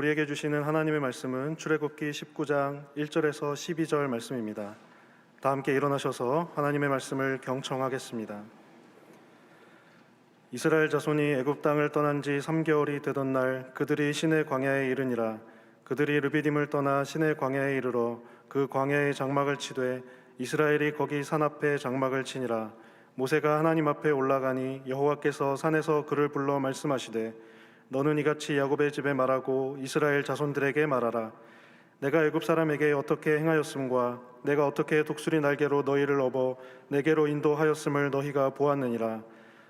우리에게 주시는 하나님의 말씀은 출애굽기 19장 1절에서 12절 말씀입니다. 다 함께 일어나셔서 하나님의 말씀을 경청하겠습니다. 이스라엘 자손이 애굽 땅을 떠난 지 3개월이 되던 날 그들이 시내 광야에 이르니라. 그들이 르비딤을 떠나 시내 광야에 이르러 그 광야에 장막을 치되 이스라엘이 거기 산 앞에 장막을 치니라. 모세가 하나님 앞에 올라가니 여호와께서 산에서 그를 불러 말씀하시되 너는 이같이 야곱의 집에 말하고 이스라엘 자손들에게 말하라. 내가 애굽 사람에게 어떻게 행하였음과 내가 어떻게 독수리 날개로 너희를 업어 내게로 인도하였음을 너희가 보았느니라.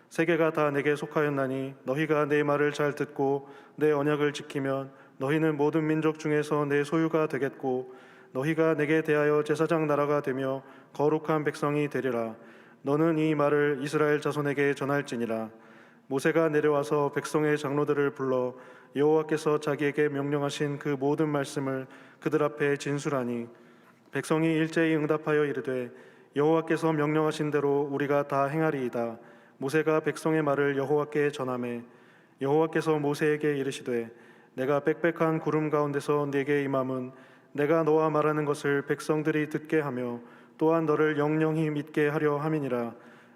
세계가 다 내게 속하였나니 너희가 내 말을 잘 듣고 내 언약을 지키면 너희는 모든 민족 중에서 내 소유가 되겠고 너희가 내게 대하여 제사장 나라가 되며 거룩한 백성이 되리라. 너는 이 말을 이스라엘 자손에게 전할지니라. 모세가 내려와서 백성의 장로들을 불러 여호와께서 자기에게 명령하신 그 모든 말씀을 그들 앞에 진술하니 백성이 일제히 응답하여 이르되 여호와께서 명령하신 대로 우리가 다 행하리이다. 모세가 백성의 말을 여호와께 전하매 여호와께서 모세에게 이르시되 내가 빽빽한 구름 가운데서 네게 임함은 내가 너와 말하는 것을 백성들이 듣게 하며 또한 너를 영영히 믿게 하려 함이니라.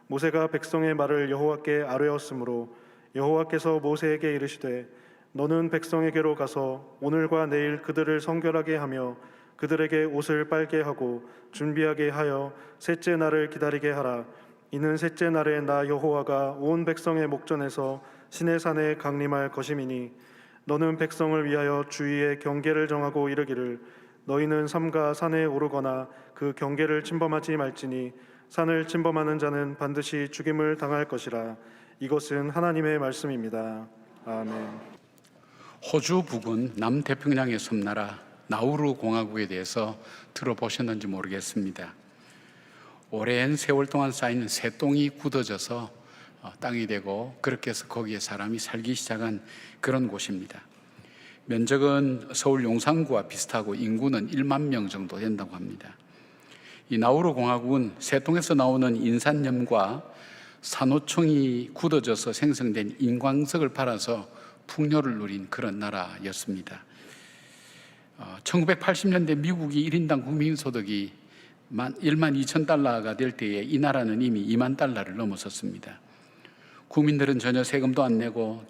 모세가 백성의 말을 여호와께 아뢰었으므로 여호와께서 모세에게 이르시되 너는 백성에게로 가서 오늘과 내일 그들을 성결하게 하며 그들에게 옷을 빨게 하고 준비하게 하여 셋째 날을 기다리게 하라. 이는 셋째 날에 나 여호와가 온 백성의 목전에서 시내산에 강림할 것임이니 너는 백성을 위하여 주위에 경계를 정하고 이르기를 너희는 삼가 산에 오르거나 그 경계를 침범하지 말지니 산을 침범하는 자는 반드시 죽임을 당할 것이라. 이것은 하나님의 말씀입니다. 아멘. 호주 북은 남태평양의 섬나라 나우루 공화국에 대해서 들어보셨는지 모르겠습니다. 오랜 세월 동안 쌓인 새똥이 굳어져서 땅이 되고 그렇게 해서 거기에 사람이 살기 시작한 그런 곳입니다. 면적은 서울 용산구와 비슷하고 인구는 1만 명 정도 된다고 합니다. 이 나우루 공화국은 새똥에서 나오는 인산염과 산호총이 굳어져서 생성된 인광석을 팔아서 풍요를 누린 그런 나라였습니다. 1980년대 미국이 1인당 국민소득이 1만 2천 달러가 될 때에 이 나라는 이미 2만 달러를 넘어섰습니다. 국민들은 전혀 세금도 안 내고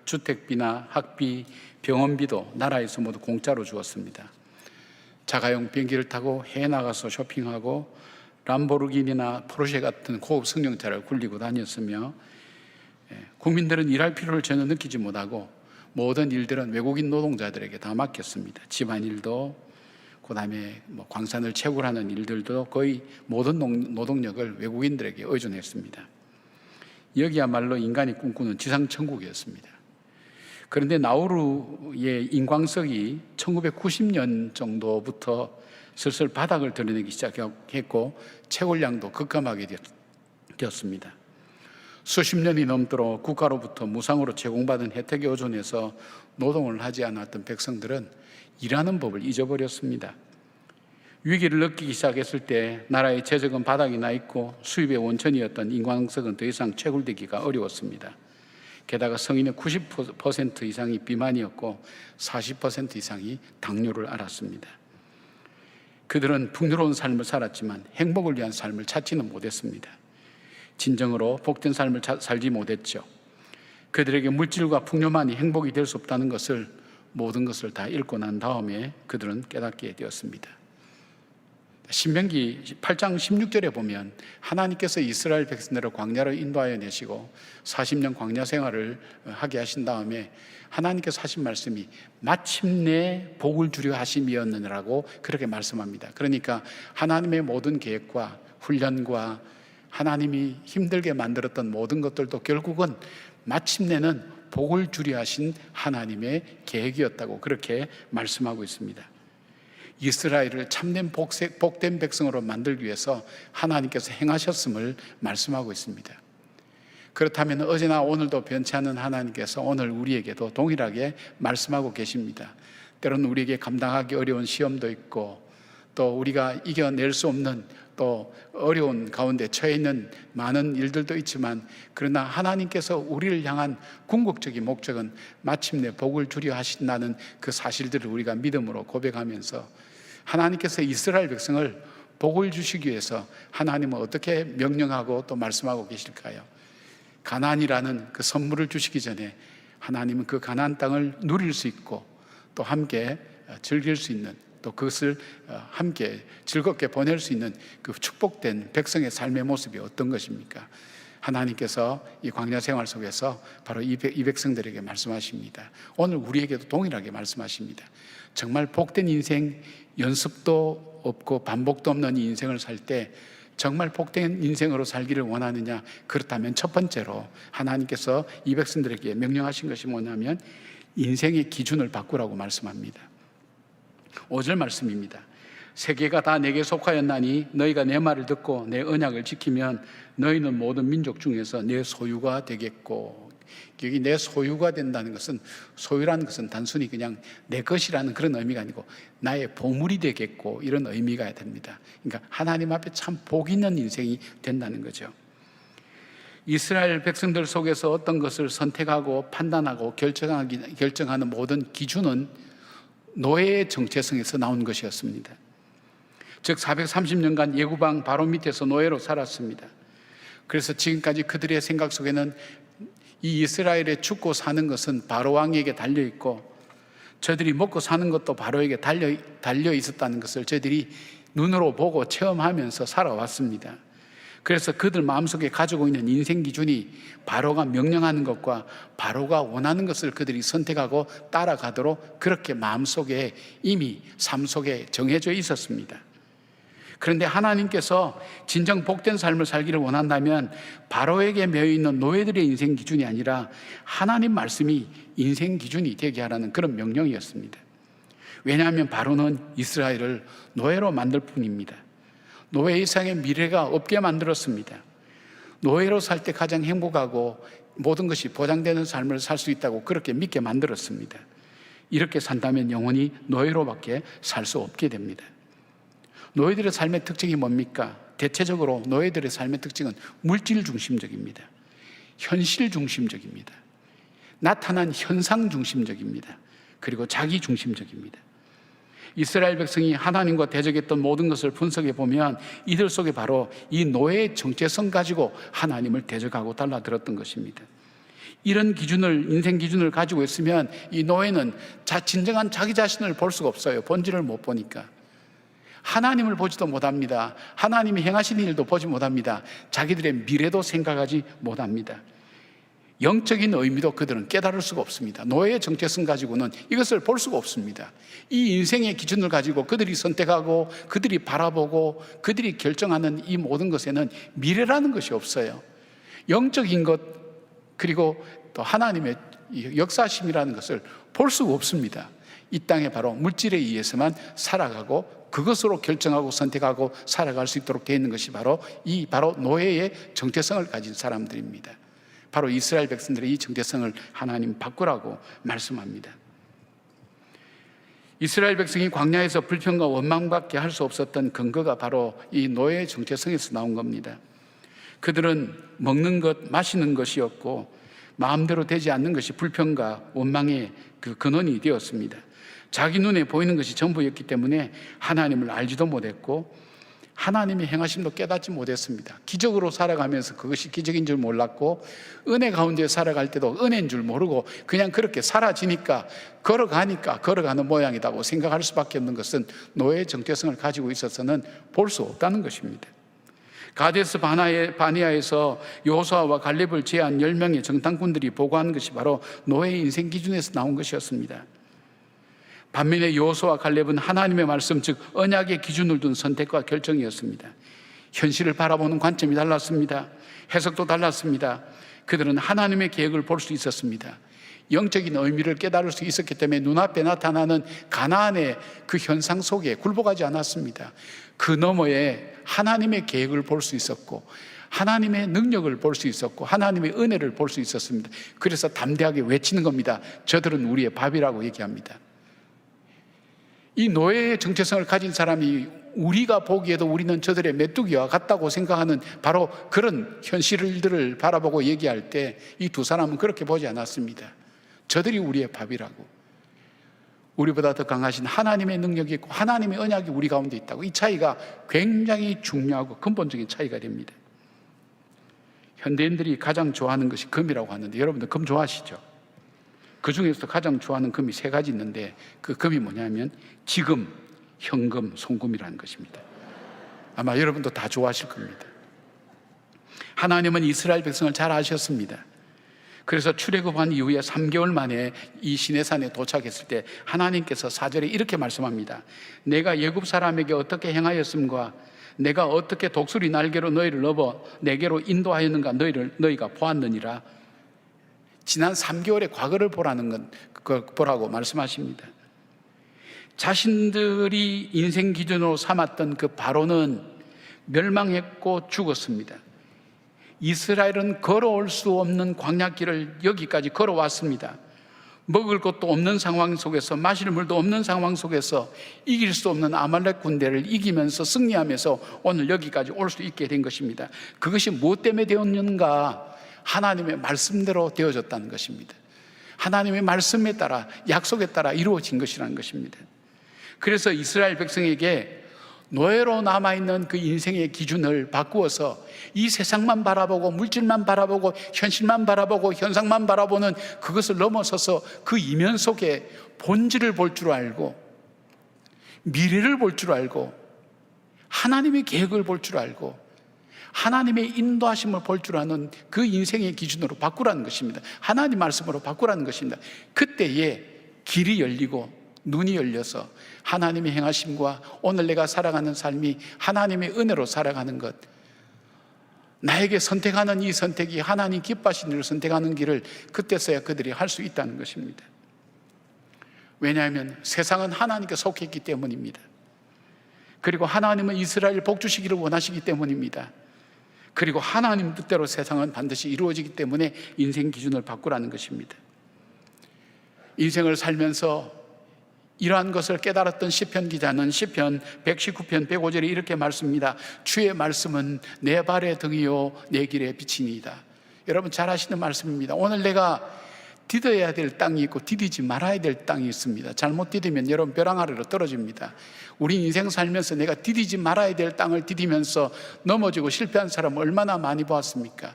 주택비나 학비, 병원비도 나라에서 모두 공짜로 주었습니다. 자가용 비행기를 타고 해외 나가서 쇼핑하고 람보르기니나 포르쉐 같은 고급 승용차를 굴리고 다녔으며 국민들은 일할 필요를 전혀 느끼지 못하고 모든 일들은 외국인 노동자들에게 다 맡겼습니다. 집안일도 그다음에 광산을 채굴하는 일들도 거의 모든 노동력을 외국인들에게 의존했습니다. 여기야말로 인간이 꿈꾸는 지상천국이었습니다. 그런데 나우루의 인광석이 1990년 정도부터 슬슬 바닥을 드러내기 시작했고 채굴량도 급감하게 되었습니다. 수십 년이 넘도록 국가로부터 무상으로 제공받은 혜택에 의존해서 노동을 하지 않았던 백성들은 일하는 법을 잊어버렸습니다. 위기를 느끼기 시작했을 때 나라의 재정은 바닥이 나 있고 수입의 원천이었던 인광석은 더 이상 채굴되기가 어려웠습니다. 게다가 성인의 90% 이상이 비만이었고 40% 이상이 당뇨를 앓았습니다. 그들은 풍요로운 삶을 살았지만 행복을 위한 삶을 찾지는 못했습니다. 진정으로 복된 삶을 살지 못했죠. 그들에게 물질과 풍요만이 행복이 될 수 없다는 것을 모든 것을 다 읽고 난 다음에 그들은 깨닫게 되었습니다. 신명기 8장 16절에 보면 하나님께서 이스라엘 백성들을 광야로 인도하여 내시고 40년 광야 생활을 하게 하신 다음에 하나님께서 하신 말씀이 마침내 복을 주려 하심이었느라고 그렇게 말씀합니다. 그러니까 하나님의 모든 계획과 훈련과 하나님이 힘들게 만들었던 모든 것들도 결국은 마침내는 복을 주려 하신 하나님의 계획이었다고 그렇게 말씀하고 있습니다. 이스라엘을 참된 복된 백성으로 만들기 위해서 하나님께서 행하셨음을 말씀하고 있습니다. 그렇다면 어제나 오늘도 변치 않는 하나님께서 오늘 우리에게도 동일하게 말씀하고 계십니다. 때로는 우리에게 감당하기 어려운 시험도 있고 또 우리가 이겨낼 수 없는 또 어려운 가운데 처해 있는 많은 일들도 있지만, 그러나 하나님께서 우리를 향한 궁극적인 목적은 마침내 복을 주려 하신다는 그 사실들을 우리가 믿음으로 고백하면서, 하나님께서 이스라엘 백성을 복을 주시기 위해서 하나님은 어떻게 명령하고 또 말씀하고 계실까요? 가나안이라는 그 선물을 주시기 전에 하나님은 그 가나안 땅을 누릴 수 있고 또 함께 즐길 수 있는, 또 그것을 함께 즐겁게 보낼 수 있는 그 축복된 백성의 삶의 모습이 어떤 것입니까? 하나님께서 이 광야 생활 속에서 바로 이 백성들에게 말씀하십니다. 오늘 우리에게도 동일하게 말씀하십니다. 정말 복된 인생, 연습도 없고 반복도 없는 이 인생을 살 때 정말 복된 인생으로 살기를 원하느냐? 그렇다면 첫 번째로 하나님께서 이 백성들에게 명령하신 것이 뭐냐면 인생의 기준을 바꾸라고 말씀합니다. 5절 말씀입니다. 세계가 다 내게 속하였나니 너희가 내 말을 듣고 내 언약을 지키면 너희는 모든 민족 중에서 내 소유가 되겠고. 여기 내 소유가 된다는 것은, 소유라는 것은 단순히 그냥 내 것이라는 그런 의미가 아니고 나의 보물이 되겠고, 이런 의미가 됩니다. 그러니까 하나님 앞에 참 복 있는 인생이 된다는 거죠. 이스라엘 백성들 속에서 어떤 것을 선택하고 판단하고 결정하는 모든 기준은 노예의 정체성에서 나온 것이었습니다. 즉 430년간 예구방 바로 밑에서 노예로 살았습니다. 그래서 지금까지 그들의 생각 속에는 이 이스라엘의 죽고 사는 것은 바로 왕에게 달려있고, 저들이 먹고 사는 것도 바로에게 달려 있었다는 것을 저들이 눈으로 보고 체험하면서 살아왔습니다. 그래서 그들 마음속에 가지고 있는 인생 기준이 바로가 명령하는 것과 바로가 원하는 것을 그들이 선택하고 따라가도록 그렇게 마음속에 이미 삶 속에 정해져 있었습니다. 그런데 하나님께서 진정 복된 삶을 살기를 원한다면 바로에게 매여있는 노예들의 인생 기준이 아니라 하나님 말씀이 인생 기준이 되게 하라는 그런 명령이었습니다. 왜냐하면 바로는 이스라엘을 노예로 만들 뿐입니다. 노예 이상의 미래가 없게 만들었습니다. 노예로 살 때 가장 행복하고 모든 것이 보장되는 삶을 살 수 있다고 그렇게 믿게 만들었습니다. 이렇게 산다면 영원히 노예로밖에 살 수 없게 됩니다. 노예들의 삶의 특징이 뭡니까? 대체적으로 노예들의 삶의 특징은 물질 중심적입니다. 현실 중심적입니다. 나타난 현상 중심적입니다. 그리고 자기 중심적입니다. 이스라엘 백성이 하나님과 대적했던 모든 것을 분석해 보면 이들 속에 바로 이 노예의 정체성 가지고 하나님을 대적하고 달라들었던 것입니다. 이런 기준을, 인생 기준을 가지고 있으면 이 노예는 진정한 자기 자신을 볼 수가 없어요. 본질을 못 보니까. 하나님을 보지도 못합니다. 하나님이 행하시는 일도 보지 못합니다. 자기들의 미래도 생각하지 못합니다. 영적인 의미도 그들은 깨달을 수가 없습니다. 노예의 정체성 가지고는 이것을 볼 수가 없습니다. 이 인생의 기준을 가지고 그들이 선택하고 그들이 바라보고 그들이 결정하는 이 모든 것에는 미래라는 것이 없어요. 영적인 것, 그리고 또 하나님의 역사심이라는 것을 볼 수가 없습니다. 이 땅에 바로 물질에 의해서만 살아가고 그것으로 결정하고 선택하고 살아갈 수 있도록 되어 있는 것이 바로 노예의 정체성을 가진 사람들입니다. 바로 이스라엘 백성들의 이 정체성을 하나님 바꾸라고 말씀합니다. 이스라엘 백성이 광야에서 불평과 원망밖에 할 수 없었던 근거가 바로 이 노예의 정체성에서 나온 겁니다. 그들은 먹는 것, 마시는 것이었고 마음대로 되지 않는 것이 불평과 원망의 그 근원이 되었습니다. 자기 눈에 보이는 것이 전부였기 때문에 하나님을 알지도 못했고 하나님의 행하심도 깨닫지 못했습니다. 기적으로 살아가면서 그것이 기적인 줄 몰랐고 은혜 가운데 살아갈 때도 은혜인 줄 모르고 그냥 그렇게 사라지니까 걸어가는 모양이라고 생각할 수밖에 없는 것은 노예의 정체성을 가지고 있어서는 볼 수 없다는 것입니다. 가데스 바네아에서 여호수아와 갈렙을 제한 10명의 정탐꾼들이 보고한 것이 바로 노예의 인생 기준에서 나온 것이었습니다. 반면에 여호수아와 갈렙은 하나님의 말씀, 즉 언약의 기준을 둔 선택과 결정이었습니다. 현실을 바라보는 관점이 달랐습니다. 해석도 달랐습니다. 그들은 하나님의 계획을 볼 수 있었습니다. 영적인 의미를 깨달을 수 있었기 때문에 눈앞에 나타나는 가나안의 그 현상 속에 굴복하지 않았습니다. 그 너머에 하나님의 계획을 볼 수 있었고 하나님의 능력을 볼 수 있었고 하나님의 은혜를 볼 수 있었습니다. 그래서 담대하게 외치는 겁니다. 저들은 우리의 밥이라고 얘기합니다. 이 노예의 정체성을 가진 사람이 우리가 보기에도 우리는 저들의 메뚜기와 같다고 생각하는 바로 그런 현실들을 바라보고 얘기할 때 이 두 사람은 그렇게 보지 않았습니다. 저들이 우리의 밥이라고, 우리보다 더 강하신 하나님의 능력이 있고 하나님의 언약이 우리 가운데 있다고. 이 차이가 굉장히 중요하고 근본적인 차이가 됩니다. 현대인들이 가장 좋아하는 것이 금이라고 하는데, 여러분들 금 좋아하시죠? 그 중에서도 가장 좋아하는 금이 세 가지 있는데, 그 금이 뭐냐면 지금, 현금, 송금이라는 것입니다. 아마 여러분도 다 좋아하실 겁니다. 하나님은 이스라엘 백성을 잘 아셨습니다. 그래서 출애굽한 이후에 3개월 만에 이 시내산에 도착했을 때 하나님께서 4절에 이렇게 말씀합니다. 내가 애굽 사람에게 어떻게 행하였음과 내가 어떻게 독수리 날개로 너희를 넘어 내게로 인도하였는가 너희가 보았느니라. 지난 3개월의 과거를 보라고 말씀하십니다. 자신들이 인생 기준으로 삼았던 그 바로는 멸망했고 죽었습니다. 이스라엘은 걸어올 수 없는 광야길을 여기까지 걸어왔습니다. 먹을 것도 없는 상황 속에서, 마실 물도 없는 상황 속에서 이길 수 없는 아말렉 군대를 이기면서 승리하면서 오늘 여기까지 올 수 있게 된 것입니다. 그것이 무엇 때문에 되었는가? 하나님의 말씀대로 되어졌다는 것입니다. 하나님의 말씀에 따라, 약속에 따라 이루어진 것이라는 것입니다. 그래서 이스라엘 백성에게 노예로 남아있는 그 인생의 기준을 바꾸어서 이 세상만 바라보고 물질만 바라보고 현실만 바라보고 현상만 바라보는 그것을 넘어서서 그 이면 속에 본질을 볼 줄 알고, 미래를 볼 줄 알고, 하나님의 계획을 볼 줄 알고, 하나님의 인도하심을 볼 줄 아는 그 인생의 기준으로 바꾸라는 것입니다. 하나님 말씀으로 바꾸라는 것입니다. 그때에 길이 열리고 눈이 열려서 하나님의 행하심과 오늘 내가 살아가는 삶이 하나님의 은혜로 살아가는 것, 나에게 선택하는 이 선택이 하나님 기뻐하시는 일을 선택하는 길을 그때서야 그들이 할 수 있다는 것입니다. 왜냐하면 세상은 하나님께 속했기 때문입니다. 그리고 하나님은 이스라엘을 복주시기를 원하시기 때문입니다. 그리고 하나님 뜻대로 세상은 반드시 이루어지기 때문에 인생 기준을 바꾸라는 것입니다. 인생을 살면서 이러한 것을 깨달았던 시편 기자는 시편 119편 105절에 이렇게 말씀합니다. 주의 말씀은 내 발의 등이요 내 길의 빛이니이다. 여러분 잘 아시는 말씀입니다. 오늘 내가 디뎌야 될 땅이 있고 디디지 말아야 될 땅이 있습니다. 잘못 디디면 여러분 벼랑 아래로 떨어집니다. 우리 인생 살면서 내가 디디지 말아야 될 땅을 디디면서 넘어지고 실패한 사람 얼마나 많이 보았습니까?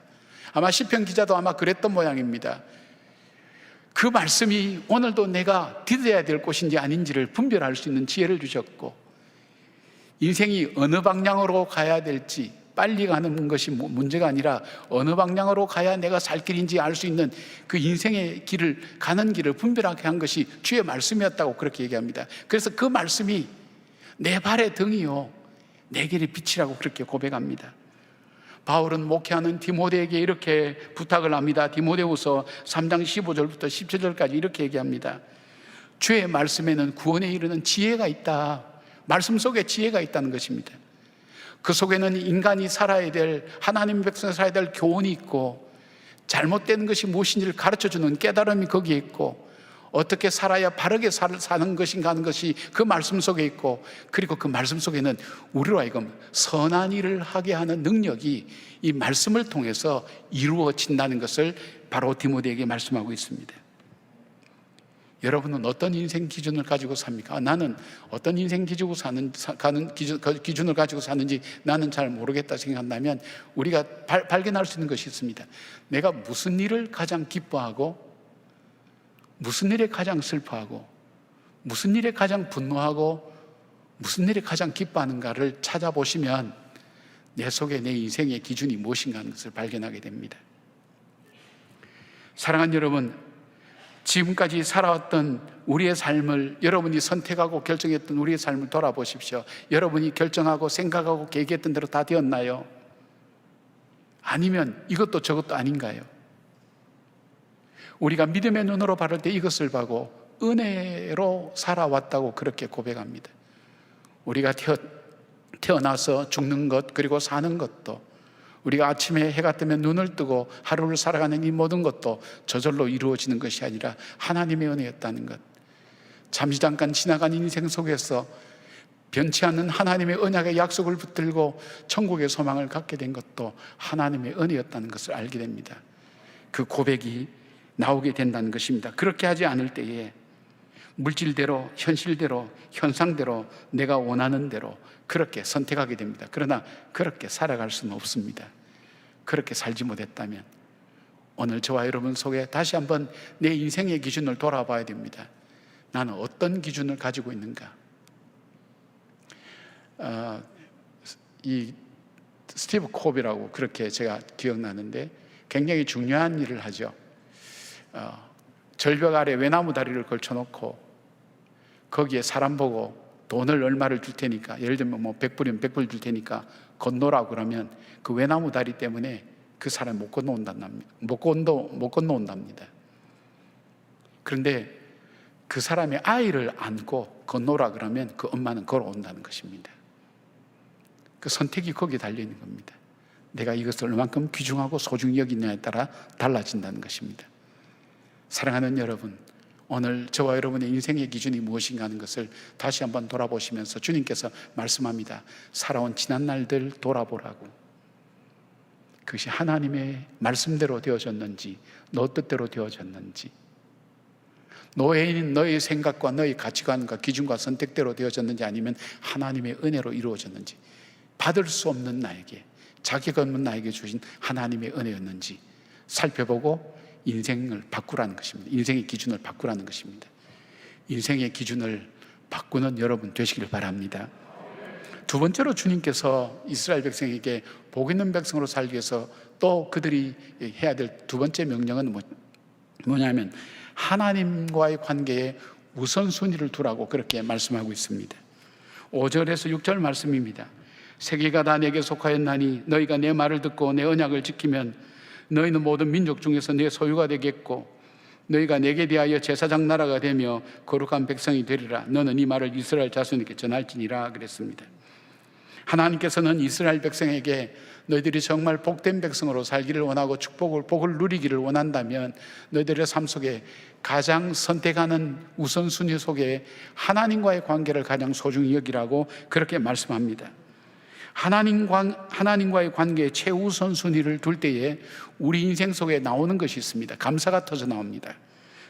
아마 시편 기자도 아마 그랬던 모양입니다. 그 말씀이 오늘도 내가 디뎌야 될 곳인지 아닌지를 분별할 수 있는 지혜를 주셨고, 인생이 어느 방향으로 가야 될지, 빨리 가는 것이 문제가 아니라 어느 방향으로 가야 내가 살 길인지 알 수 있는 그 인생의 길을, 가는 길을 분별하게 한 것이 주의 말씀이었다고 그렇게 얘기합니다. 그래서 그 말씀이 내 발의 등이요 내 길의 빛이라고 그렇게 고백합니다. 바울은 목회하는 디모데에게 이렇게 부탁을 합니다. 디모데후서 3장 15절부터 17절까지 이렇게 얘기합니다. 주의 말씀에는 구원에 이르는 지혜가 있다. 말씀 속에 지혜가 있다는 것입니다. 그 속에는 인간이 살아야 될, 하나님 백성이 살아야 될 교훈이 있고, 잘못된 것이 무엇인지를 가르쳐주는 깨달음이 거기에 있고, 어떻게 살아야 바르게 사는 것인가 하는 것이 그 말씀 속에 있고, 그리고 그 말씀 속에는 우리로 하여금 선한 일을 하게 하는 능력이 이 말씀을 통해서 이루어진다는 것을 바로 디모데에게 말씀하고 있습니다. 여러분은 어떤 인생 기준을 가지고 삽니까? 나는 어떤 인생 기준을 가지고 사는지 나는 잘 모르겠다 생각한다면 우리가 발견할 수 있는 것이 있습니다. 내가 무슨 일을 가장 기뻐하고, 무슨 일에 가장 슬퍼하고, 무슨 일에 가장 분노하고, 무슨 일에 가장 기뻐하는가를 찾아보시면 내 속에 내 인생의 기준이 무엇인가 하는 것을 발견하게 됩니다. 사랑하는 여러분, 지금까지 살아왔던 우리의 삶을, 여러분이 선택하고 결정했던 우리의 삶을 돌아보십시오. 여러분이 결정하고 생각하고 계획했던 대로 다 되었나요? 아니면 이것도 저것도 아닌가요? 우리가 믿음의 눈으로 바를 때 이것을 보고 은혜로 살아왔다고 그렇게 고백합니다. 우리가 태어나서 죽는 것, 그리고 사는 것도, 우리가 아침에 해가 뜨면 눈을 뜨고 하루를 살아가는 이 모든 것도 저절로 이루어지는 것이 아니라 하나님의 은혜였다는 것. 잠시 잠깐 지나간 인생 속에서 변치 않는 하나님의 언약의 약속을 붙들고 천국의 소망을 갖게 된 것도 하나님의 은혜였다는 것을 알게 됩니다. 그 고백이 나오게 된다는 것입니다. 그렇게 하지 않을 때에 물질대로, 현실대로, 현상대로, 내가 원하는 대로 그렇게 선택하게 됩니다. 그러나 그렇게 살아갈 수는 없습니다. 그렇게 살지 못했다면 오늘 저와 여러분 속에 다시 한번 내 인생의 기준을 돌아봐야 됩니다. 나는 어떤 기준을 가지고 있는가? 이 스티브 콥이라고 그렇게 제가 기억나는데 굉장히 중요한 일을 하죠. 절벽 아래 외나무 다리를 걸쳐놓고 거기에 사람 보고 돈을 얼마를 줄 테니까, 예를 들면 뭐 100불이면 100불 줄 테니까 건너라고 그러면 그 외나무 다리 때문에 그 사람이 못 건너온답니다. 그런데 그 사람의 아이를 안고 건너라 그러면 그 엄마는 걸어온다는 것입니다. 그 선택이 거기에 달려있는 겁니다. 내가 이것을 얼만큼 귀중하고 소중히 여기냐에 따라 달라진다는 것입니다. 사랑하는 여러분, 오늘 저와 여러분의 인생의 기준이 무엇인가 하는 것을 다시 한번 돌아보시면서 주님께서 말씀합니다. 살아온 지난 날들 돌아보라고. 그것이 하나님의 말씀대로 되어졌는지, 너 뜻대로 되어졌는지, 너의 생각과 너의 가치관과 기준과 선택대로 되어졌는지, 아니면 하나님의 은혜로 이루어졌는지, 받을 수 없는 나에게, 자격 없는 나에게 주신 하나님의 은혜였는지 살펴보고 인생을 바꾸라는 것입니다. 인생의 기준을 바꾸라는 것입니다. 인생의 기준을 바꾸는 여러분 되시길 바랍니다. 두 번째로 주님께서 이스라엘 백성에게 복 있는 백성으로 살기 위해서 또 그들이 해야 될 두 번째 명령은 뭐냐면 하나님과의 관계에 우선순위를 두라고 그렇게 말씀하고 있습니다. 5절에서 6절 말씀입니다. 세계가 다 내게 속하였나니 너희가 내 말을 듣고 내 언약을 지키면 너희는 모든 민족 중에서 내 소유가 되겠고 너희가 내게 대하여 제사장 나라가 되며 거룩한 백성이 되리라. 너는 이 말을 이스라엘 자손에게 전할지니라 그랬습니다. 하나님께서는 이스라엘 백성에게 너희들이 정말 복된 백성으로 살기를 원하고 복을 누리기를 원한다면 너희들의 삶 속에 가장 선택하는 우선순위 속에 하나님과의 관계를 가장 소중히 여기라고 그렇게 말씀합니다. 하나님과의 관계에 최우선 순위를 둘 때에 우리 인생 속에 나오는 것이 있습니다. 감사가 터져 나옵니다.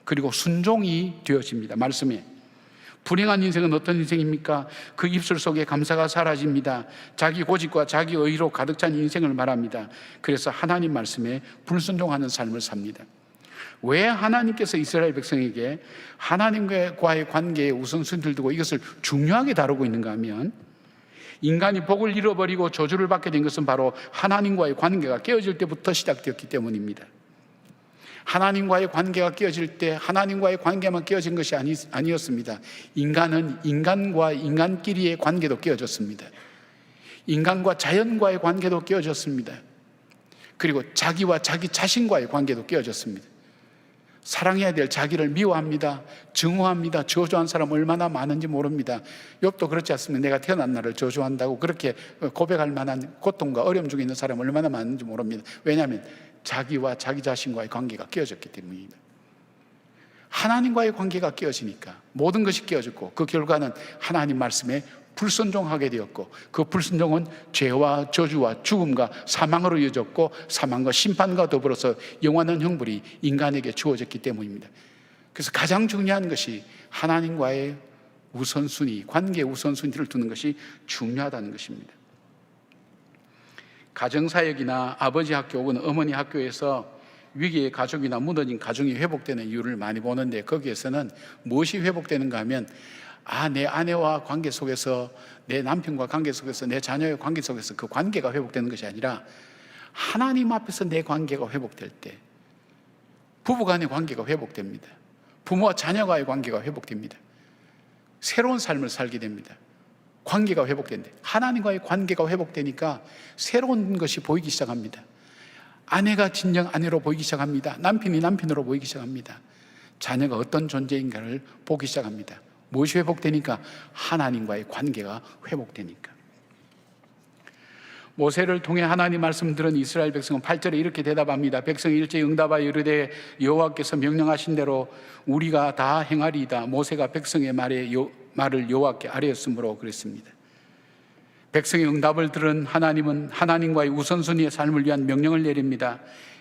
그리고 순종이 되어집니다. 말씀에 불행한 인생은 어떤 인생입니까? 그 입술 속에 감사가 사라집니다. 자기 고집과 자기 의로 가득 찬 인생을 말합니다. 그래서 하나님 말씀에 불순종하는 삶을 삽니다. 왜 하나님께서 이스라엘 백성에게 하나님과의 관계에 우선순위를 두고 이것을 중요하게 다루고 있는가 하면, 인간이 복을 잃어버리고 저주를 받게 된 것은 바로 하나님과의 관계가 깨어질 때부터 시작되었기 때문입니다. 하나님과의 관계가 깨어질 때 하나님과의 관계만 깨어진 것이 아니었습니다. 인간은 인간과 인간끼리의 관계도 깨어졌습니다. 인간과 자연과의 관계도 깨어졌습니다. 그리고 자기와 자기 자신과의 관계도 깨어졌습니다. 사랑해야 될 자기를 미워합니다. 증오합니다. 저주한 사람 얼마나 많은지 모릅니다. 욥도 그렇지 않습니까? 내가 태어난 날을 저주한다고 그렇게 고백할 만한 고통과 어려움 중에 있는 사람 얼마나 많은지 모릅니다. 왜냐하면 자기와 자기 자신과의 관계가 깨어졌기 때문입니다. 하나님과의 관계가 깨어지니까 모든 것이 깨어졌고 그 결과는 하나님 말씀에 불순종하게 되었고, 그 불순종은 죄와 저주와 죽음과 사망으로 이어졌고, 사망과 심판과 더불어서 영원한 형벌이 인간에게 주어졌기 때문입니다. 그래서 가장 중요한 것이 하나님과의 우선순위, 관계의 우선순위를 두는 것이 중요하다는 것입니다. 가정사역이나 아버지 학교 혹은 어머니 학교에서 위기의 가족이나 무너진 가정이 회복되는 이유를 많이 보는데, 거기에서는 무엇이 회복되는가 하면 내 아내와 관계 속에서, 내 남편과 관계 속에서, 내 자녀의 관계 속에서 그 관계가 회복되는 것이 아니라 하나님 앞에서 내 관계가 회복될 때 부부간의 관계가 회복됩니다. 부모와 자녀와의 관계가 회복됩니다. 새로운 삶을 살게 됩니다. 관계가 회복된대. 하나님과의 관계가 회복되니까 새로운 것이 보이기 시작합니다. 아내가 진정 아내로 보이기 시작합니다. 남편이 남편으로 보이기 시작합니다. 자녀가 어떤 존재인가를 보기 시작합니다. 무엇이 회복되니까? 하나님과의 관계가 회복되니까. 모세를 통해 하나님 말씀 들은 이스라엘 백성은 8절에 이렇게 대답합니다. 백성이 일제히 응답하여 이르되 여호와께서 명령하신 대로 우리가 다 행하리이다. 모세가 백성의 말을 여호와께 아뢰었으므로 그랬습니다. 백성의 응답을 들은 하나님은 하나님과의 우선순위의 삶을 위한 명령을 내립니다.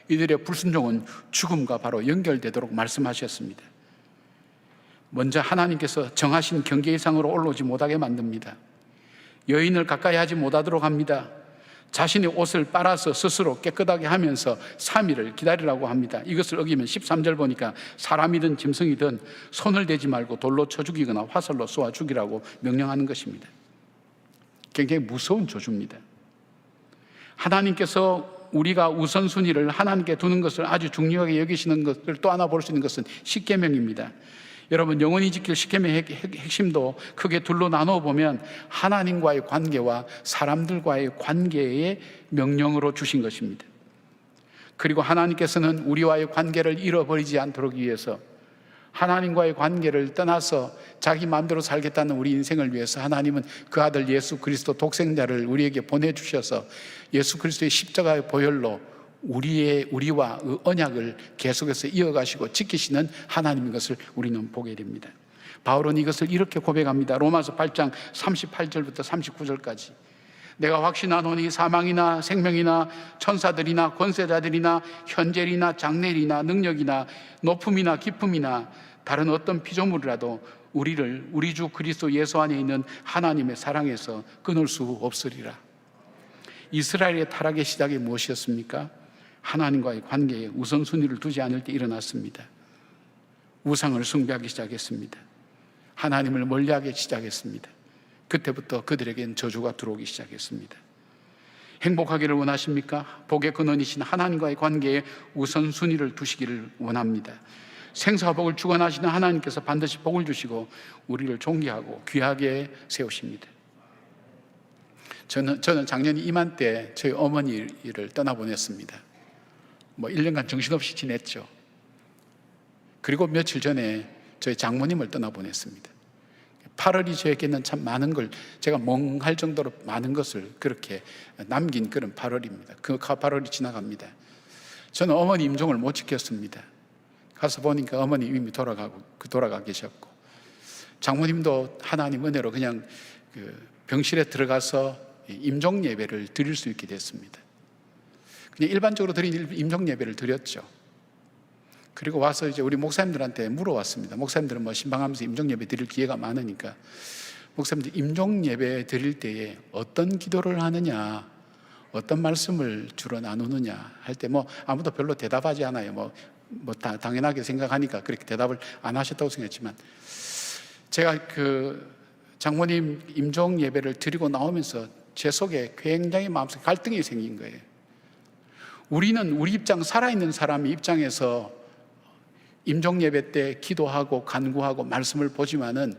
이들의 불순종은 죽음과 바로 연결되도록 말씀하셨습니다. 먼저 하나님께서 정하신 경계 이상으로 올라오지 못하게 만듭니다. 여인을 가까이 하지 못하도록 합니다. 자신의 옷을 빨아서 스스로 깨끗하게 하면서 3일을 기다리라고 합니다. 이것을 어기면 13절 보니까 사람이든 짐승이든 손을 대지 말고 돌로 쳐 죽이거나 화살로 쏘아 죽이라고 명령하는 것입니다. 굉장히 무서운 조주입니다. 하나님께서 우리가 우선순위를 하나님께 두는 것을 아주 중요하게 여기시는 것을 또 하나 볼 수 있는 것은 십계명입니다. 여러분, 영원히 지킬 십계명의 핵심도 크게 둘로 나누어 보면 하나님과의 관계와 사람들과의 관계의 명령으로 주신 것입니다. 그리고 하나님께서는 우리와의 관계를 잃어버리지 않도록 위해서, 하나님과의 관계를 떠나서 자기 마음대로 살겠다는 우리 인생을 위해서 하나님은 그 아들 예수 그리스도 독생자를 우리에게 보내주셔서 예수 그리스도의 십자가의 보혈로 우리와 그 언약을 계속해서 이어가시고 지키시는 하나님인 것을 우리는 보게 됩니다. 바울은 이것을 이렇게 고백합니다. 로마서 8장 38절부터 39절까지. 내가 확신하노니 사망이나 생명이나 천사들이나 권세자들이나 현재이나 장래이나 능력이나 높음이나 깊음이나 다른 어떤 피조물이라도 우리를 우리 주 그리스도 예수 안에 있는 하나님의 사랑에서 끊을 수 없으리라. 이스라엘의 타락의 시작이 무엇이었습니까? 하나님과의 관계에 우선순위를 두지 않을 때 일어났습니다. 우상을 숭배하기 시작했습니다. 하나님을 멀리하기 시작했습니다. 그때부터 그들에겐 저주가 들어오기 시작했습니다. 행복하기를 원하십니까? 복의 근원이신 하나님과의 관계에 우선순위를 두시기를 원합니다. 생사와 복을 주관하시는 하나님께서 반드시 복을 주시고 우리를 존귀하고 귀하게 세우십니다. 저는 작년 이맘때 저희 어머니를 떠나보냈습니다. 1년간 정신없이 지냈죠. 그리고 며칠 전에 저희 장모님을 떠나보냈습니다. 8월이 저에게는 참 많은 걸, 제가 멍할 정도로 많은 것을 그렇게 남긴 그런 8월입니다. 그 8월이 지나갑니다. 저는 어머니 임종을 못 지켰습니다. 가서 보니까 어머니 이미 돌아가 계셨고, 장모님도 하나님 은혜로 그냥 병실에 들어가서 임종 예배를 드릴 수 있게 됐습니다. 그냥 일반적으로 드린 임종 예배를 드렸죠. 그리고 와서 이제 우리 목사님들한테 물어왔습니다. 목사님들은 신방하면서 임종 예배 드릴 기회가 많으니까, 목사님들 임종 예배 드릴 때에 어떤 기도를 하느냐, 어떤 말씀을 주로 나누느냐 할 때 아무도 별로 대답하지 않아요. 다 당연하게 생각하니까 그렇게 대답을 안 하셨다고 생각했지만, 제가 장모님 임종 예배를 드리고 나오면서 제 속에 굉장히 마음속에 갈등이 생긴 거예요. 우리는 우리 입장, 살아있는 사람의 입장에서 임종 예배 때 기도하고 간구하고 말씀을 보지만은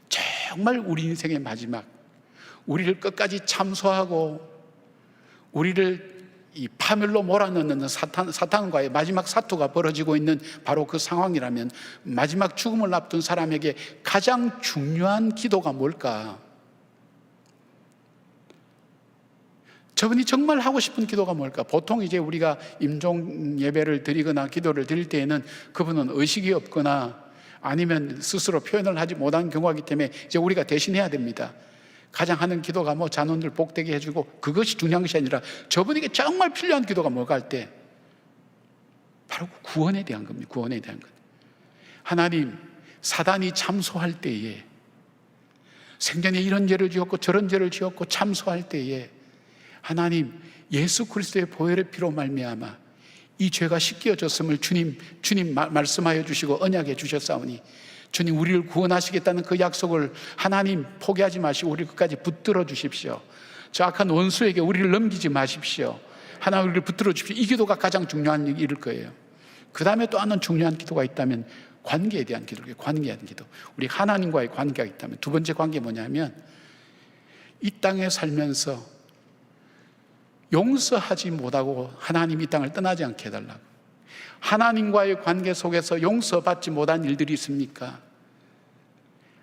정말 우리 인생의 마지막, 우리를 끝까지 참소하고 우리를 이 파멸로 몰아넣는 사탄과의 마지막 사투가 벌어지고 있는 바로 그 상황이라면, 마지막 죽음을 앞둔 사람에게 가장 중요한 기도가 뭘까? 저분이 정말 하고 싶은 기도가 뭘까? 보통 이제 우리가 임종 예배를 드리거나 기도를 드릴 때에는 그분은 의식이 없거나 아니면 스스로 표현을 하지 못한 경우이기 때문에 이제 우리가 대신해야 됩니다. 가장 하는 기도가 자손들 복되게 해주고, 그것이 중요한 것이 아니라 저분에게 정말 필요한 기도가 뭘까 할 때 바로 구원에 대한 겁니다. 구원에 대한 것. 하나님, 사단이 참소할 때에, 생전에 이런 죄를 지었고 저런 죄를 지었고 참소할 때에 하나님, 예수 그리스도의 보혈의 피로 말미암아 이 죄가 씻겨졌음을 주님 말씀하여 주시고 언약해 주셨사오니, 주님 우리를 구원하시겠다는 그 약속을 하나님 포기하지 마시고 우리를 끝까지 붙들어 주십시오. 저 악한 원수에게 우리를 넘기지 마십시오. 하나님 우리를 붙들어 주십시오. 이 기도가 가장 중요한 일일 거예요. 그 다음에 또 하나는 중요한 기도가 있다면 관계에 대한 기도예요. 관계에 대한 기도. 우리 하나님과의 관계가 있다면, 두 번째 관계 뭐냐면, 이 땅에 살면서 용서하지 못하고 하나님 이 땅을 떠나지 않게 해달라고. 하나님과의 관계 속에서 용서받지 못한 일들이 있습니까?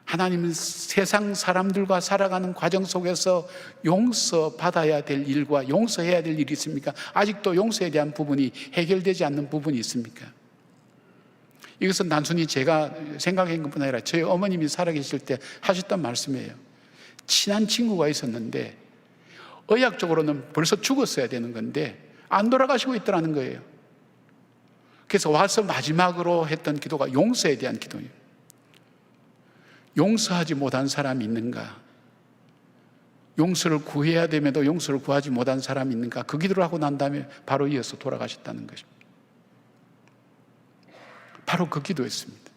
하나님은 세상 사람들과 살아가는 과정 속에서 용서받아야 될 일과 용서해야 될 일이 있습니까? 아직도 용서에 대한 부분이 해결되지 않는 부분이 있습니까? 이것은 단순히 제가 생각한 것뿐 아니라 저희 어머님이 살아계실 때 하셨던 말씀이에요. 친한 친구가 있었는데 의학적으로는 벌써 죽었어야 되는 건데 안 돌아가시고 있더라는 거예요. 그래서 와서 마지막으로 했던 기도가 용서에 대한 기도예요. 용서하지 못한 사람이 있는가? 용서를 구해야 됨에도 용서를 구하지 못한 사람이 있는가? 그 기도를 하고 난 다음에 바로 이어서 돌아가셨다는 것입니다. 바로 그 기도였습니다.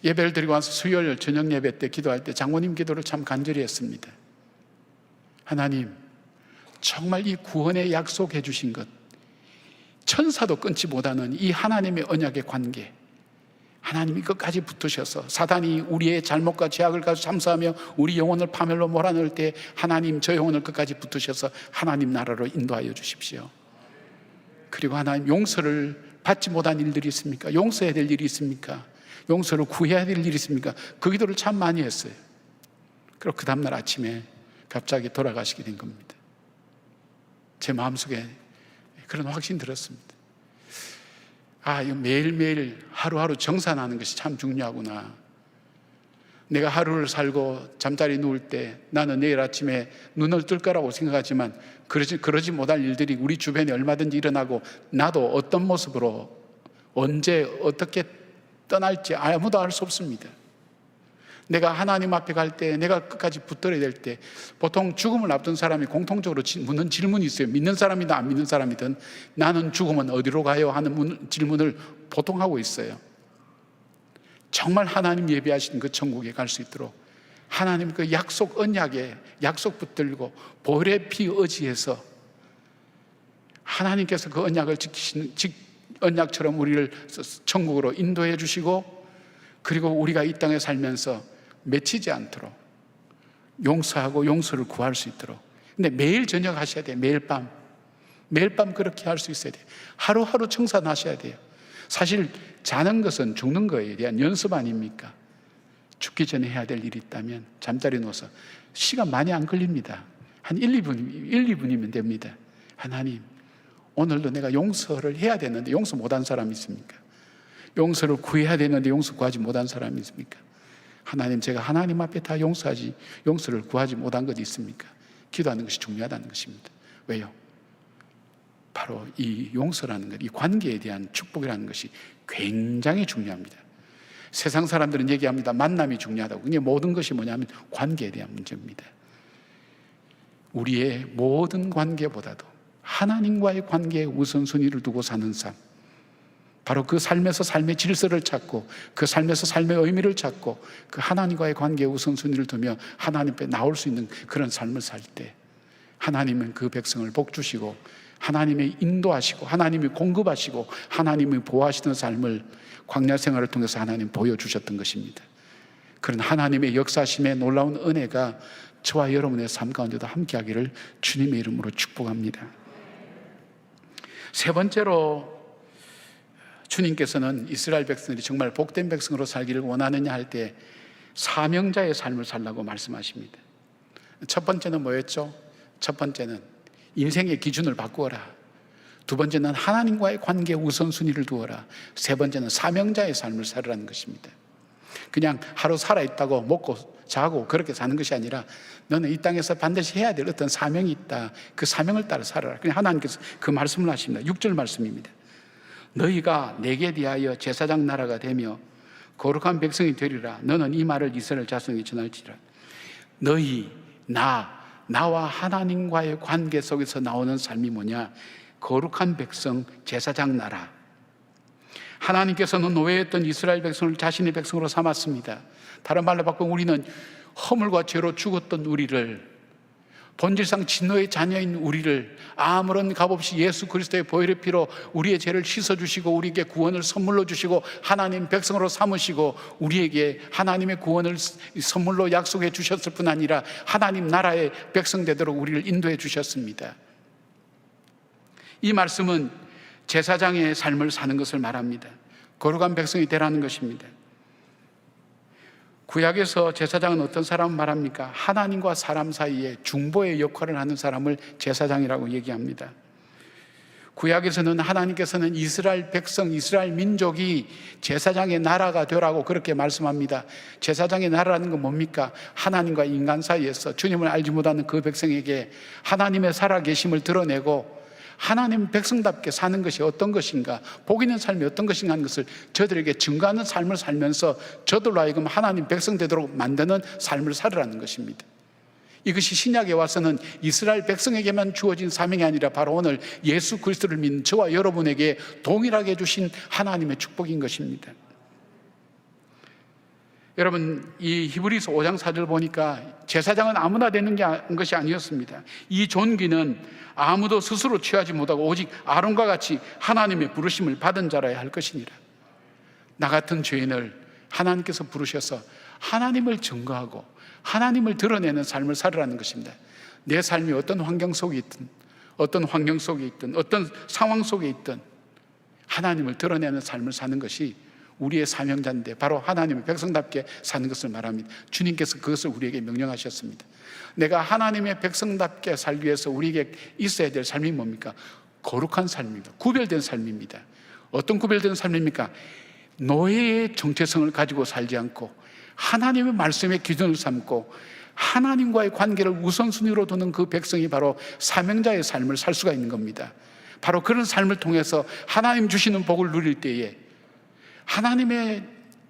예배를 드리고 와서 수요일 저녁 예배 때 기도할 때 장모님 기도를 참 간절히 했습니다. 하나님, 정말 이 구원의 약속해 주신 것, 천사도 끊지 못하는 이 하나님의 언약의 관계, 하나님이 끝까지 붙으셔서 사단이 우리의 잘못과 죄악을 가지고 참사하며 우리 영혼을 파멸로 몰아넣을 때 하나님 저 영혼을 끝까지 붙으셔서 하나님 나라로 인도하여 주십시오. 그리고 하나님, 용서를 받지 못한 일들이 있습니까? 용서해야 될 일이 있습니까? 용서를 구해야 될 일이 있습니까? 그 기도를 참 많이 했어요. 그리고 그 다음날 아침에 갑자기 돌아가시게 된 겁니다. 제 마음속에 그런 확신이 들었습니다. 아, 이거 매일매일 하루하루 정산하는 것이 참 중요하구나. 내가 하루를 살고 잠자리 누울 때 나는 내일 아침에 눈을 뜰 거라고 생각하지만 그러지 못할 일들이 우리 주변에 얼마든지 일어나고 나도 어떤 모습으로 언제 어떻게 떠날지 아무도 알 수 없습니다. 내가 하나님 앞에 갈 때, 내가 끝까지 붙들어야 될 때, 보통 죽음을 앞둔 사람이 공통적으로 묻는 질문이 있어요. 믿는 사람이든 안 믿는 사람이든 나는 죽으면 어디로 가요? 하는 질문을 보통 하고 있어요. 정말 하나님 예비하신 그 천국에 갈 수 있도록 하나님 그 약속 언약에 약속 붙들고 보혈의 피 의지해서 하나님께서 그 언약을 지키시는 언약처럼 우리를 천국으로 인도해 주시고, 그리고 우리가 이 땅에 살면서 맺히지 않도록 용서하고 용서를 구할 수 있도록. 근데 매일 저녁 하셔야 돼요. 매일 밤 그렇게 할 수 있어야 돼요. 하루하루 청산하셔야 돼요. 사실 자는 것은 죽는 거에 대한 연습 아닙니까? 죽기 전에 해야 될 일이 있다면 잠자리 누워서 시간 많이 안 걸립니다. 한 1, 2분이면 됩니다. 하나님, 오늘도 내가 용서를 해야 되는데 용서 못한 사람이 있습니까? 용서를 구해야 되는데 용서 구하지 못한 사람이 있습니까? 하나님, 제가 하나님 앞에 다 용서를 구하지 못한 것이 있습니까? 기도하는 것이 중요하다는 것입니다. 왜요? 바로 이 용서라는 것, 이 관계에 대한 축복이라는 것이 굉장히 중요합니다. 세상 사람들은 얘기합니다. 만남이 중요하다고. 근데 모든 것이 뭐냐면 관계에 대한 문제입니다. 우리의 모든 관계보다도 하나님과의 관계에 우선순위를 두고 사는 삶, 바로 그 삶에서 삶의 질서를 찾고 그 삶에서 삶의 의미를 찾고 그 하나님과의 관계에 우선순위를 두며 하나님 앞에 나올 수 있는 그런 삶을 살 때 하나님은 그 백성을 복주시고 하나님이 인도하시고 하나님이 공급하시고 하나님이 보호하시는 삶을 광야 생활을 통해서 하나님 보여주셨던 것입니다. 그런 하나님의 역사심의 놀라운 은혜가 저와 여러분의 삶 가운데도 함께하기를 주님의 이름으로 축복합니다. 세 번째로, 주님께서는 이스라엘 백성들이 정말 복된 백성으로 살기를 원하느냐 할 때 사명자의 삶을 살라고 말씀하십니다. 첫 번째는 뭐였죠? 첫 번째는 인생의 기준을 바꾸어라. 두 번째는 하나님과의 관계에 우선순위를 두어라. 세 번째는 사명자의 삶을 살으라는 것입니다. 그냥 하루 살아있다고 먹고 자고 그렇게 사는 것이 아니라 너는 이 땅에서 반드시 해야 될 어떤 사명이 있다. 그 사명을 따라 살아라. 그냥 하나님께서 그 말씀을 하십니다. 6절 말씀입니다. 너희가 내게 대하여 제사장 나라가 되며 거룩한 백성이 되리라. 너는 이 말을 이스라엘 자손에게 전할지라. 너희, 나와 하나님과의 관계 속에서 나오는 삶이 뭐냐? 거룩한 백성, 제사장 나라. 하나님께서는 노예했던 이스라엘 백성을 자신의 백성으로 삼았습니다. 다른 말로 바꾸면 우리는 허물과 죄로 죽었던 우리를, 본질상 진노의 자녀인 우리를 아무런 값없이 예수 그리스도의 보혈의 피로 우리의 죄를 씻어주시고 우리에게 구원을 선물로 주시고 하나님 백성으로 삼으시고 우리에게 하나님의 구원을 선물로 약속해 주셨을 뿐 아니라 하나님 나라의 백성 되도록 우리를 인도해 주셨습니다. 이 말씀은 제사장의 삶을 사는 것을 말합니다. 거룩한 백성이 되라는 것입니다. 구약에서 제사장은 어떤 사람을 말합니까? 하나님과 사람 사이에 중보의 역할을 하는 사람을 제사장이라고 얘기합니다. 구약에서는 하나님께서는 이스라엘 백성, 이스라엘 민족이 제사장의 나라가 되라고 그렇게 말씀합니다. 제사장의 나라라는 건 뭡니까? 하나님과 인간 사이에서 주님을 알지 못하는 그 백성에게 하나님의 살아계심을 드러내고 하나님 백성답게 사는 것이 어떤 것인가, 복 있는 삶이 어떤 것인가 하는 것을 저들에게 증거하는 삶을 살면서 저들로 하여금 하나님 백성 되도록 만드는 삶을 살으라는 것입니다. 이것이 신약에 와서는 이스라엘 백성에게만 주어진 사명이 아니라 바로 오늘 예수 그리스도를 믿는 저와 여러분에게 동일하게 주신 하나님의 축복인 것입니다. 여러분, 이 히브리서 5장 4절 보니까 제사장은 아무나 되는 것이 아니었습니다. 이 존귀는 아무도 스스로 취하지 못하고 오직 아론과 같이 하나님의 부르심을 받은 자라야 할 것이니라. 나 같은 죄인을 하나님께서 부르셔서 하나님을 증거하고 하나님을 드러내는 삶을 살으라는 것입니다. 내 삶이 어떤 환경 속에 있든, 어떤 환경 속에 있든, 어떤 상황 속에 있든 하나님을 드러내는 삶을 사는 것이 우리의 사명자인데 바로 하나님의 백성답게 사는 것을 말합니다. 주님께서 그것을 우리에게 명령하셨습니다. 내가 하나님의 백성답게 살기 위해서 우리에게 있어야 될 삶이 뭡니까? 거룩한 삶입니다. 구별된 삶입니다. 어떤 구별된 삶입니까? 노예의 정체성을 가지고 살지 않고 하나님의 말씀의 기준을 삼고 하나님과의 관계를 우선순위로 두는 그 백성이 바로 사명자의 삶을 살 수가 있는 겁니다. 바로 그런 삶을 통해서 하나님 주시는 복을 누릴 때에, 하나님의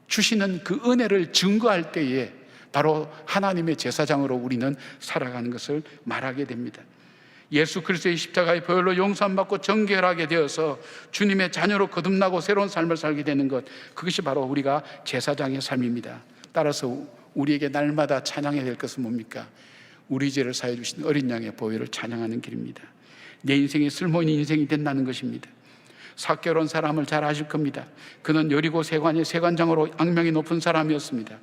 주시는 그 은혜를 증거할 때에 바로 하나님의 제사장으로 우리는 살아가는 것을 말하게 됩니다. 예수 그리스도의 십자가의 보혈로 용서받고 정결하게 되어서 주님의 자녀로 거듭나고 새로운 삶을 살게 되는 것, 그것이 바로 우리가 제사장의 삶입니다. 따라서 우리에게 날마다 찬양해야 될 것은 뭡니까? 우리 죄를 사해 주신 어린 양의 보혈을 찬양하는 길입니다. 내 인생이 쓸모있는 인생이 된다는 것입니다. 삭개로운 사람을 잘 아실 겁니다. 그는 여리고 세관의 세관장으로 악명이 높은 사람이었습니다.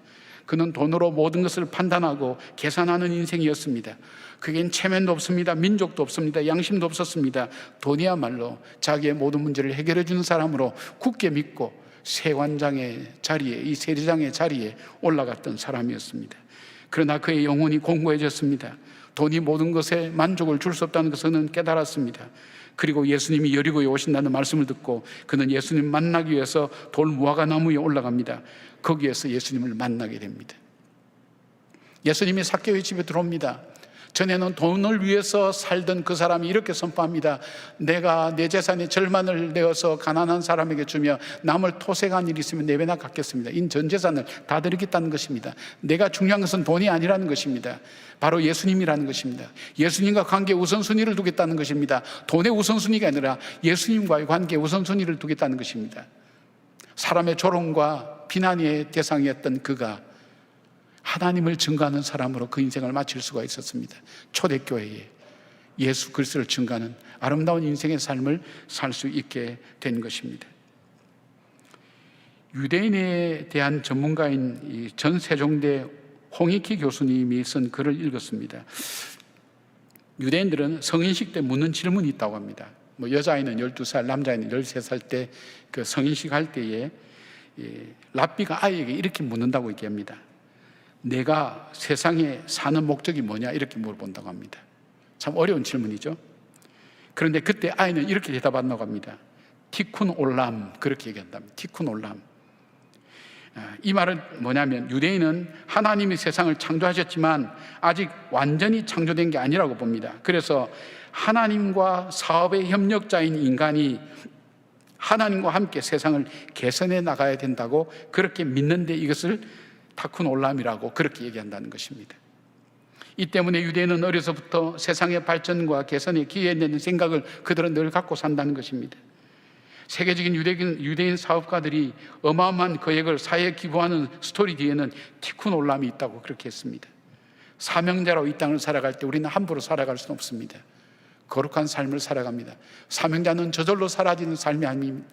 그는 돈으로 모든 것을 판단하고 계산하는 인생이었습니다. 그겐 체면도 없습니다. 민족도 없습니다. 양심도 없었습니다. 돈이야말로 자기의 모든 문제를 해결해 주는 사람으로 굳게 믿고 세관장의 자리에, 이 세리장의 자리에 올라갔던 사람이었습니다. 그러나 그의 영혼이 공고해졌습니다. 돈이 모든 것에 만족을 줄 수 없다는 것은 깨달았습니다. 그리고 예수님이 여리고에 오신다는 말씀을 듣고 그는 예수님 만나기 위해서 돌 무화과 나무 위에 올라갑니다. 거기에서 예수님을 만나게 됩니다. 예수님이 삭개오의 집에 들어옵니다. 전에는 돈을 위해서 살던 그 사람이 이렇게 선포합니다. 내가 내 재산의 절반을 내어서 가난한 사람에게 주며 남을 토색한 일이 있으면 네 배나 갚겠습니다. 이 전 재산을 다 드리겠다는 것입니다. 내가 중요한 것은 돈이 아니라는 것입니다. 바로 예수님이라는 것입니다. 예수님과 관계에 우선순위를 두겠다는 것입니다. 돈의 우선순위가 아니라 예수님과의 관계에 우선순위를 두겠다는 것입니다. 사람의 조롱과 비난의 대상이었던 그가 하나님을 증거하는 사람으로 그 인생을 마칠 수가 있었습니다. 초대교회에 예수 그리스도를 증거하는 아름다운 인생의 삶을 살 수 있게 된 것입니다. 유대인에 대한 전문가인 전 세종대 홍익희 교수님이 쓴 글을 읽었습니다. 유대인들은 성인식 때 묻는 질문이 있다고 합니다. 여자아이는 12살, 남자아이는 13살 때 그 성인식 할 때에 랍비가 아이에게 이렇게 묻는다고 얘기합니다. 내가 세상에 사는 목적이 뭐냐? 이렇게 물어본다고 합니다. 참 어려운 질문이죠. 그런데 그때 아이는 이렇게 대답한다고 합니다. 티쿤 올람, 그렇게 얘기한답니다. 티쿤 올람. 이 말은 뭐냐면 유대인은 하나님이 세상을 창조하셨지만 아직 완전히 창조된 게 아니라고 봅니다. 그래서 하나님과 사업의 협력자인 인간이 하나님과 함께 세상을 개선해 나가야 된다고 그렇게 믿는데 이것을 타쿤 올람이라고 그렇게 얘기한다는 것입니다. 이 때문에 유대인은 어려서부터 세상의 발전과 개선에 기여해내는 생각을 그들은 늘 갖고 산다는 것입니다. 세계적인 유대인 사업가들이 어마어마한 거액을 사회에 기부하는 스토리 뒤에는 티쿤 올람이 있다고 그렇게 했습니다. 사명자로 이 땅을 살아갈 때 우리는 함부로 살아갈 수는 없습니다. 거룩한 삶을 살아갑니다. 사명자는 저절로 사라지는 삶이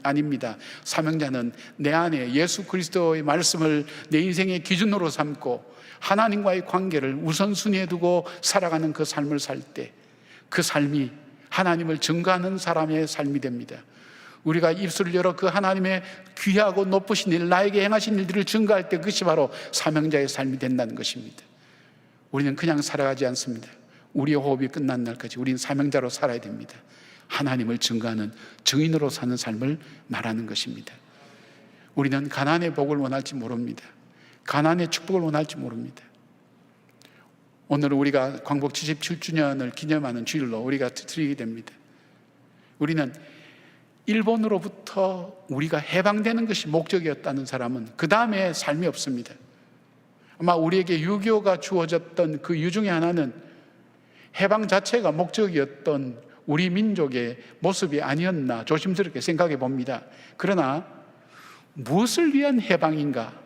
아닙니다. 사명자는 내 안에 예수 그리스도의 말씀을 내 인생의 기준으로 삼고 하나님과의 관계를 우선순위에 두고 살아가는 그 삶을 살 때 그 삶이 하나님을 증거하는 사람의 삶이 됩니다. 우리가 입술을 열어 그 하나님의 귀하고 높으신 일, 나에게 행하신 일들을 증거할 때 그것이 바로 사명자의 삶이 된다는 것입니다. 우리는 그냥 살아가지 않습니다. 우리의 호흡이 끝난 날까지 우리는 사명자로 살아야 됩니다. 하나님을 증거하는 증인으로 사는 삶을 말하는 것입니다. 우리는 가나안의 복을 원할지 모릅니다. 가나안의 축복을 원할지 모릅니다. 오늘은 우리가 광복 77주년을 기념하는 주일로 우리가 드리게 됩니다. 우리는 일본으로부터 우리가 해방되는 것이 목적이었다는 사람은 그 다음에 삶이 없습니다. 아마 우리에게 유교가 주어졌던 그 이유 중에 하나는 해방 자체가 목적이었던 우리 민족의 모습이 아니었나 조심스럽게 생각해 봅니다. 그러나 무엇을 위한 해방인가?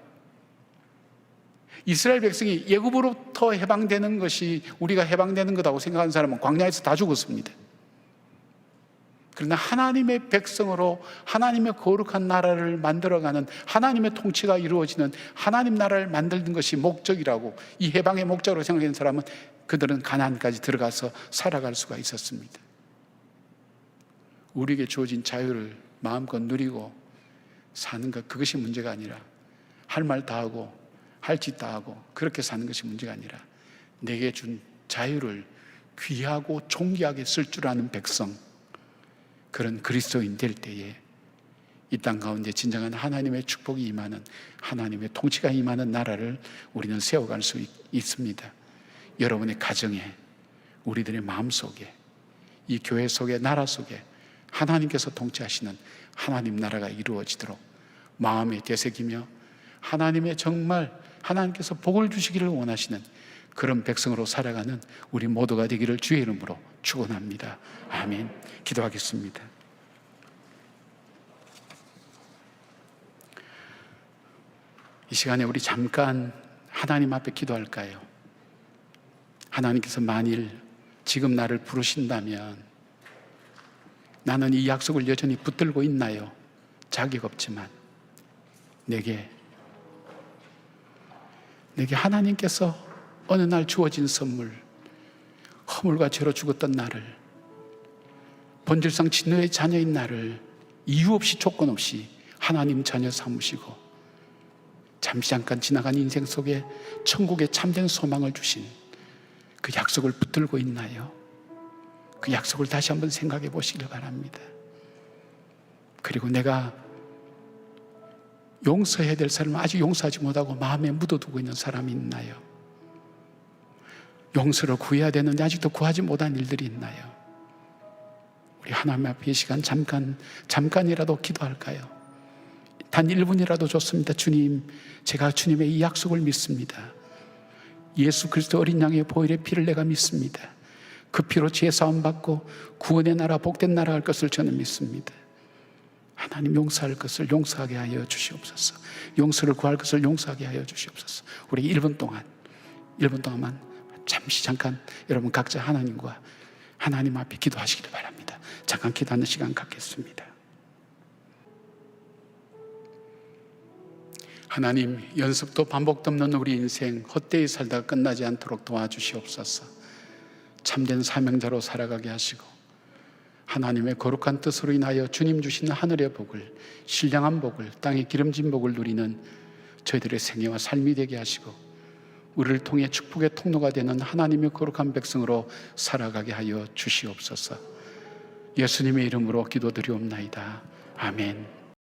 이스라엘 백성이 애굽으로부터 해방되는 것이 우리가 해방되는 것이라고 생각하는 사람은 광야에서 다 죽었습니다. 그러나 하나님의 백성으로 하나님의 거룩한 나라를 만들어가는 하나님의 통치가 이루어지는 하나님 나라를 만드는 것이 목적이라고, 이 해방의 목적으로 생각하는 사람은 그들은 가나안까지 들어가서 살아갈 수가 있었습니다. 우리에게 주어진 자유를 마음껏 누리고 사는 것, 그것이 문제가 아니라 할 말 다 하고 할 짓 다 하고 그렇게 사는 것이 문제가 아니라 내게 준 자유를 귀하고 존귀하게 쓸 줄 아는 백성, 그런 그리스도인 될 때에 이 땅 가운데 진정한 하나님의 축복이 임하는, 하나님의 통치가 임하는 나라를 우리는 세워갈 수 있습니다. 여러분의 가정에, 우리들의 마음속에, 이 교회 속에, 나라 속에 하나님께서 통치하시는 하나님 나라가 이루어지도록 마음에 되새기며 하나님의 정말 하나님께서 복을 주시기를 원하시는 그런 백성으로 살아가는 우리 모두가 되기를 주의 이름으로 축원합니다. 아멘. 기도하겠습니다. 이 시간에 우리 잠깐 하나님 앞에 기도할까요? 하나님께서 만일 지금 나를 부르신다면 나는 이 약속을 여전히 붙들고 있나요? 자격 없지만 내게 하나님께서 어느 날 주어진 선물, 허물과 죄로 죽었던 나를, 본질상 진노의 자녀인 나를 이유 없이 조건 없이 하나님 자녀 삼으시고 잠시 잠깐 지나간 인생 속에 천국의 참된 소망을 주신 그 약속을 붙들고 있나요? 그 약속을 다시 한번 생각해 보시길 바랍니다. 그리고 내가 용서해야 될 사람을 아직 용서하지 못하고 마음에 묻어두고 있는 사람이 있나요? 용서를 구해야 되는데 아직도 구하지 못한 일들이 있나요? 우리 하나님 앞에 이 시간 잠깐이라도 기도할까요? 단 1분이라도 좋습니다. 주님, 제가 주님의 이 약속을 믿습니다. 예수 그리스도 어린 양의 보혈의 피를 내가 믿습니다. 그 피로 죄 사함 받고 구원의 나라, 복된 나라 할 것을 저는 믿습니다. 하나님, 용서할 것을 용서하게 하여 주시옵소서. 용서를 구할 것을 용서하게 하여 주시옵소서. 우리 1분 동안만 잠깐 여러분 각자 하나님 앞에 기도하시길 바랍니다. 잠깐 기도하는 시간 갖겠습니다. 하나님, 연습도 반복도 없는 우리 인생 헛되이 살다가 끝나지 않도록 도와주시옵소서. 참된 사명자로 살아가게 하시고 하나님의 거룩한 뜻으로 인하여 주님 주시는 하늘의 복을, 신령한 복을, 땅의 기름진 복을 누리는 저희들의 생애와 삶이 되게 하시고 우리를 통해 축복의 통로가 되는 하나님의 거룩한 백성으로 살아가게 하여 주시옵소서. 예수님의 이름으로 기도드리옵나이다. 아멘.